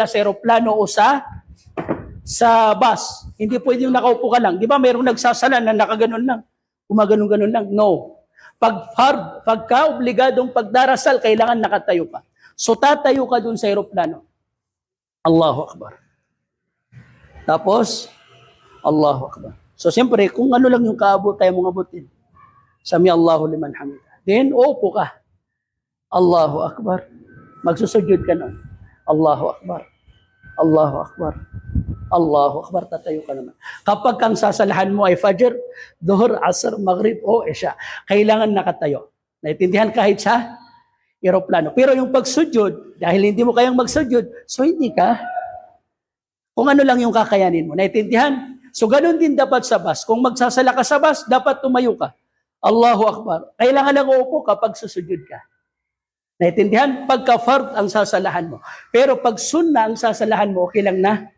sa aeroplano o sa bus. Hindi pwede yung nakaupo ka lang. Di ba mayroong nagsasala na nakaganon lang. Gumaganon-ganon lang. No. Pagka obligadong pagdarasal, kailangan nakatayo ka. So tatayo ka dun sa aeroplano. Allahu Akbar. Tapos, Allahu Akbar. So siyempre, kung ano lang yung kaabot, kaya mong abutin. Sami Allahu liman hamida. Then, uupo ka. Allahu Akbar. Magsusujud ka nun. Allahu Akbar. Allahu Akbar. Allahu Akbar. Tatayo ka naman. Kapag kang sasalahan mo ay Fajr, Dhuhr, Asr, Maghrib o Isha, kailangan nakatayo. Naintindihan kahit sa aeroplano. Pero yung pagsujud, dahil hindi mo kayang magsujud, so hindi ka. Kung ano lang yung kakayanin mo. Naintindihan? So ganun din dapat sa bus. Kung magsasala ka sa bus, dapat tumayo ka. Allahu Akbar. Kailangan lang uupo kapag susujud ka. Naintindihan? Pagka fard ang sasalahan mo. Pero pag sunna ang sasalahan mo, okay lang na.